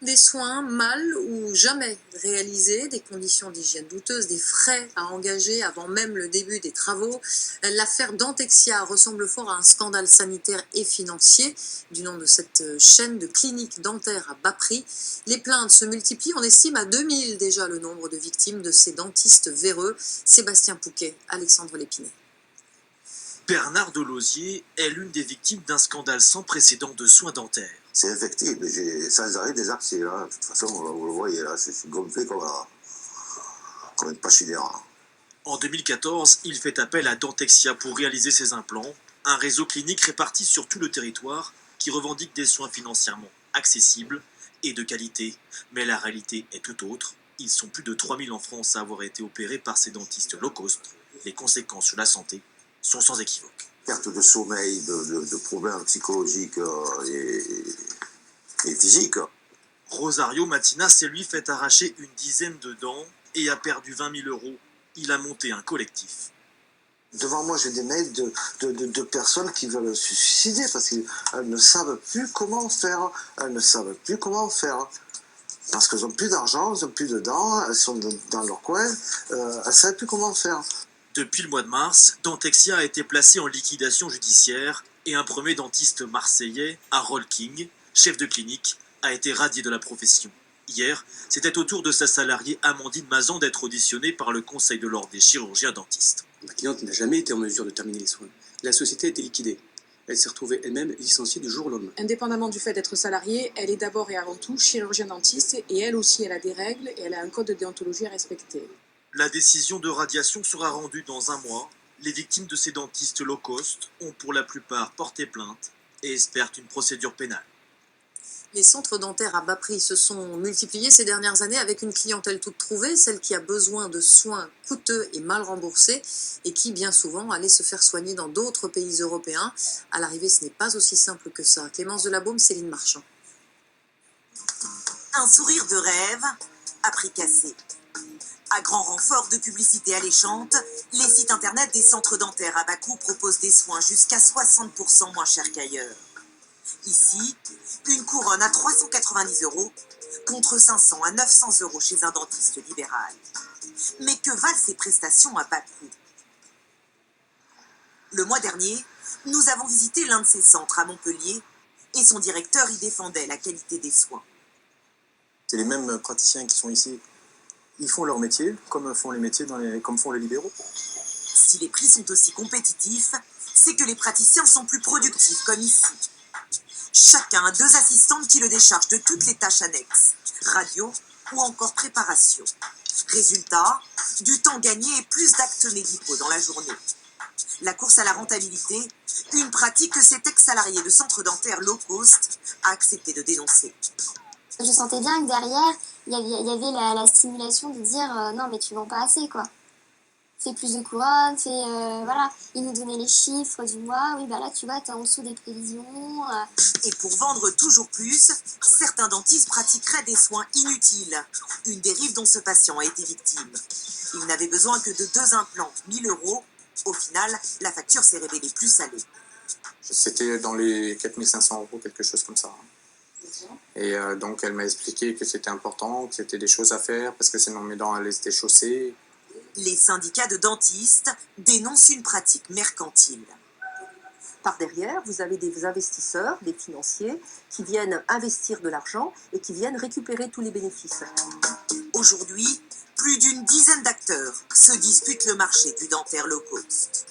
Des soins mal ou jamais réalisés, des conditions d'hygiène douteuses, des frais à engager avant même le début des travaux. L'affaire Dentexia ressemble fort à un scandale sanitaire et financier du nom de cette chaîne de cliniques dentaires à bas prix. Les plaintes se multiplient, on estime à 2000 déjà le nombre de victimes de ces dentistes véreux. Sébastien Pouquet, Alexandre Lépinet. Bernard Delosier est l'une des victimes d'un scandale sans précédent de soins dentaires. C'est infectible, j'ai sans arrêt des abcès là. De toute façon, vous le voyez là, c'est gonflé comme une pachinière. En 2014, il fait appel à Dentexia pour réaliser ses implants, un réseau clinique réparti sur tout le territoire qui revendique des soins financièrement accessibles et de qualité. Mais la réalité est tout autre. Ils sont plus de 3000 en France à avoir été opérés par ces dentistes low cost. Les conséquences sur la santé sont sans équivoque. Perte de sommeil, de problèmes psychologiques et physiques. Rosario Matina s'est lui fait arracher une dizaine de dents et a perdu 20 000 euros. Il a monté un collectif. Devant moi, j'ai des mails de personnes qui veulent se suicider parce qu'elles ne savent plus comment faire. Elles ne savent plus comment faire. Parce qu'elles n'ont plus d'argent, elles n'ont plus de dents, elles sont dans leur coin, elles ne savent plus comment faire. Depuis le mois de mars, Dentexia a été placé en liquidation judiciaire et un premier dentiste marseillais, Harold King, chef de clinique, a été radié de la profession. Hier, c'était au tour de sa salariée Amandine Mazan d'être auditionnée par le Conseil de l'ordre des chirurgiens dentistes. Ma cliente n'a jamais été en mesure de terminer les soins. La société a été liquidée. Elle s'est retrouvée elle-même licenciée du jour au lendemain. Indépendamment du fait d'être salariée, elle est d'abord et avant tout chirurgien dentiste et elle aussi, elle a des règles et elle a un code de déontologie à respecter. La décision de radiation sera rendue dans un mois. Les victimes de ces dentistes low cost ont pour la plupart porté plainte et espèrent une procédure pénale. Les centres dentaires à bas prix se sont multipliés ces dernières années avec une clientèle toute trouvée, celle qui a besoin de soins coûteux et mal remboursés et qui, bien souvent, allait se faire soigner dans d'autres pays européens. À l'arrivée, ce n'est pas aussi simple que ça. Clémence Delabaume, Céline Marchand. Un sourire de rêve à prix cassé. À grand renfort de publicité alléchante, les sites internet des centres dentaires à bas coût proposent des soins jusqu'à 60% moins chers qu'ailleurs. Ici, une couronne à 390 euros contre 500 à 900 euros chez un dentiste libéral. Mais que valent ces prestations à bas coût? Le mois dernier, nous avons visité l'un de ces centres à Montpellier et son directeur y défendait la qualité des soins. C'est les mêmes praticiens qui sont ici. Ils font leur métier comme font les métiers comme font les libéraux. Si les prix sont aussi compétitifs, c'est que les praticiens sont plus productifs, comme ici. Chacun a 2 assistantes qui le déchargent de toutes les tâches annexes, radio ou encore préparation. Résultat, du temps gagné et plus d'actes médicaux dans la journée. La course à la rentabilité, une pratique que cet ex-salarié de centre dentaire low cost a accepté de dénoncer. Je sentais bien que derrière, il y avait la stimulation de dire non mais tu vends pas assez quoi. Fais plus de couronnes, voilà. Ils nous donnaient les chiffres du mois, oui bah là tu vois t'es en dessous des prévisions. Et pour vendre toujours plus, certains dentistes pratiqueraient des soins inutiles. Une dérive dont ce patient a été victime. Il n'avait besoin que de 2 implants, 1000 euros. Au final, la facture s'est révélée plus salée. C'était dans les 4500 euros, quelque chose comme ça. Et donc elle m'a expliqué que c'était important, que c'était des choses à faire, parce que sinon mes dents allaient se déchausser. Les syndicats de dentistes dénoncent une pratique mercantile. Par derrière, vous avez des investisseurs, des financiers, qui viennent investir de l'argent et qui viennent récupérer tous les bénéfices. Aujourd'hui, plus d'une dizaine d'acteurs se disputent le marché du dentaire low cost.